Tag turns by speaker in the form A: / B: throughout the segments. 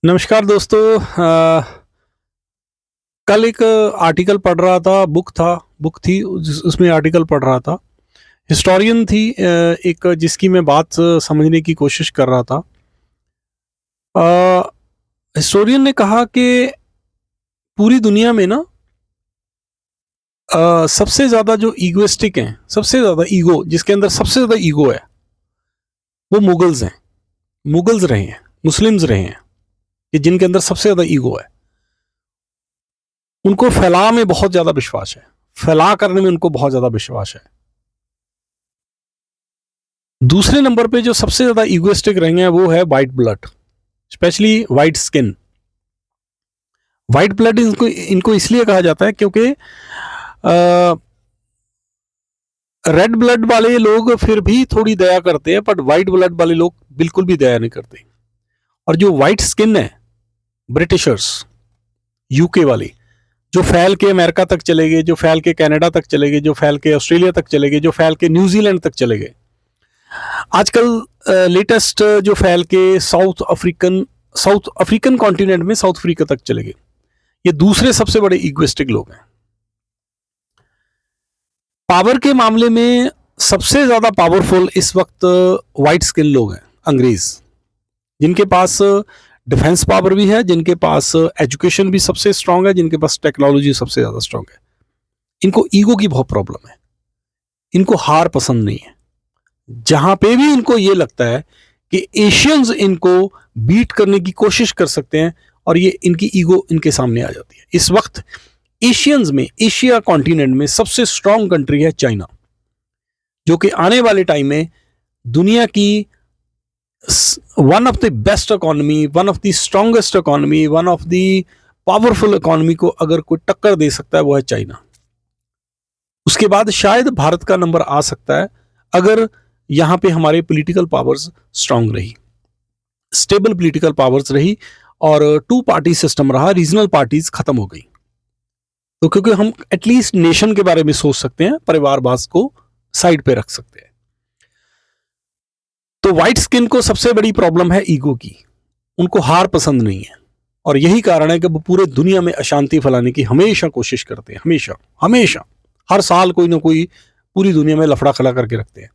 A: नमस्कार दोस्तों। कल एक आर्टिकल पढ़ रहा था, बुक थी, उसमें आर्टिकल पढ़ रहा था। हिस्टोरियन थी, एक जिसकी मैं बात समझने की कोशिश कर रहा था। हिस्टोरियन ने कहा कि पूरी दुनिया में ना सबसे ज़्यादा जो ईगोइस्टिक हैं, सबसे ज़्यादा ईगो, जिसके अंदर सबसे ज़्यादा ईगो है, वो मुगल्स हैं। मुगल्स रहे हैं, मुस्लिम्स रहे हैं, कि जिनके अंदर सबसे ज़्यादा ईगो है। उनको फैला में बहुत ज़्यादा विश्वास है, फैला करने में उनको बहुत ज़्यादा विश्वास है। दूसरे नंबर पे जो सबसे ज़्यादा ईगोइस्टिक रहे हैं वो है white blood, specially white skin. White blood इनको इनको इसलिए कहा जाता है क्योंकि रेड ब्लड वाले लोग फिर भी थोड़ी दया करते हैं, बट वाइट ब्लड वाले लोग बिल्कुल भी दया नहीं करते। और जो वाइट स्किन है, ब्रिटिशर्स, यूके वाले, जो फैल के अमेरिका तक चले गए, जो फैल के कनाडा तक चले गए, जो फैल के ऑस्ट्रेलिया तक चले गए, जो फैल के न्यूजीलैंड तक चले गए, आजकल लेटेस्ट जो फैल के साउथ अफ्रीकन कॉन्टिनेंट में साउथ अफ्रीका तक चले गए, ये दूसरे सबसे बड़े इगोइस्टिक लोग हैं। पावर के मामले में सबसे ज्यादा पावरफुल इस वक्त व्हाइट स्किन लोग हैं, अंग्रेज, जिनके पास डिफेंस पावर भी है, जिनके पास एजुकेशन भी सबसे स्ट्रांग है, जिनके पास टेक्नोलॉजी सबसे ज्यादा स्ट्रांग है। इनको ईगो की बहुत प्रॉब्लम है, इनको हार पसंद नहीं है। जहां पे भी इनको ये लगता है कि एशियंस इनको बीट करने की कोशिश कर सकते हैं, और ये इनकी ईगो इनके सामने आ जाती है। इस वक्त एशियंस में, एशिया कॉन्टिनेंट में सबसे स्ट्रांग कंट्री है चाइना, जो कि आने वाले टाइम में दुनिया की one of the best economy, one of the strongest economy, one of the powerful economy को अगर कोई टक्कर दे सकता है वो है चाइना। उसके बाद शायद भारत का नंबर आ सकता है, अगर यहां पे हमारे पॉलिटिकल पावर्स स्ट्रांग रही, स्टेबल पॉलिटिकल पावर्स रही, और टू पार्टी सिस्टम रहा, रीजनल पार्टीज खत्म हो गई, तो क्योंकि हम एटलीस्ट नेशन के बारे में सोच सकते हैं, परिवारवाद को साइड पे रख सकते हैं। तो व्हाइट स्किन को सबसे बड़ी प्रॉब्लम है ईगो की, उनको हार पसंद नहीं है, और यही कारण है कि वो पूरे दुनिया में अशांति फैलाने की हमेशा कोशिश करते हैं, हमेशा हमेशा, हर साल कोई ना कोई पूरी दुनिया में लफड़ा खड़ा करके रखते हैं।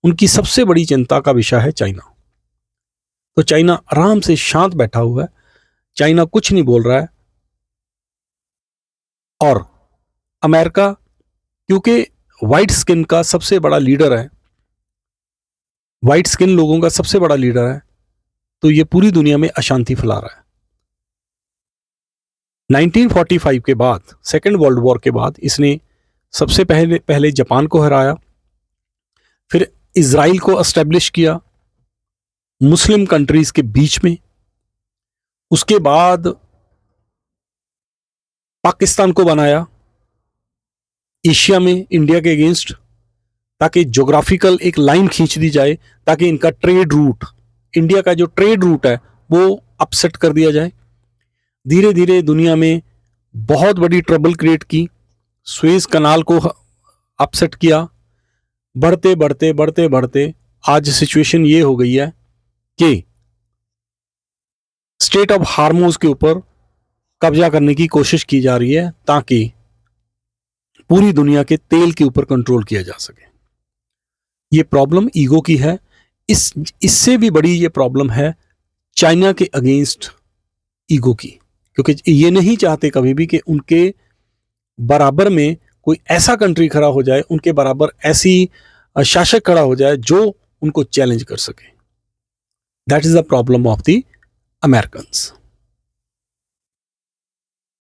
A: उनकी सबसे बड़ी चिंता का विषय है चाइना। तो चाइना आराम से शांत बैठा हुआ है, चाइना कुछ नहीं बोल रहा है। और अमेरिका, क्योंकि व्हाइट स्किन का सबसे बड़ा लीडर है, व्हाइट स्किन लोगों का सबसे बड़ा लीडर है, तो ये पूरी दुनिया में अशांति फैला रहा है। 1945 के बाद, सेकेंड वर्ल्ड वॉर के बाद, इसने सबसे पहले जापान को हराया, फिर इजराइल को एस्टेब्लिश किया मुस्लिम कंट्रीज के बीच में, उसके बाद पाकिस्तान को बनाया एशिया में इंडिया के अगेंस्ट, ताकि ज्योग्राफिकल एक लाइन खींच दी जाए, ताकि इनका ट्रेड रूट, इंडिया का जो ट्रेड रूट है वो अपसेट कर दिया जाए। धीरे धीरे दुनिया में बहुत बड़ी ट्रबल क्रिएट की, सुएज कनाल को अपसेट किया। बढ़ते बढ़ते बढ़ते बढ़ते आज सिचुएशन ये हो गई है कि स्टेट ऑफ हार्मोज के ऊपर कब्जा करने की कोशिश की जा रही है, ताकि पूरी दुनिया के तेल के ऊपर कंट्रोल किया जा सके। ये प्रॉब्लम ईगो की है। इससे भी बड़ी ये प्रॉब्लम है चाइना के अगेंस्ट ईगो की, क्योंकि ये नहीं चाहते कभी भी कि उनके बराबर में कोई ऐसा कंट्री खड़ा हो जाए, उनके बराबर ऐसी शासक खड़ा हो जाए जो उनको चैलेंज कर सके। That is the problem of the Americans.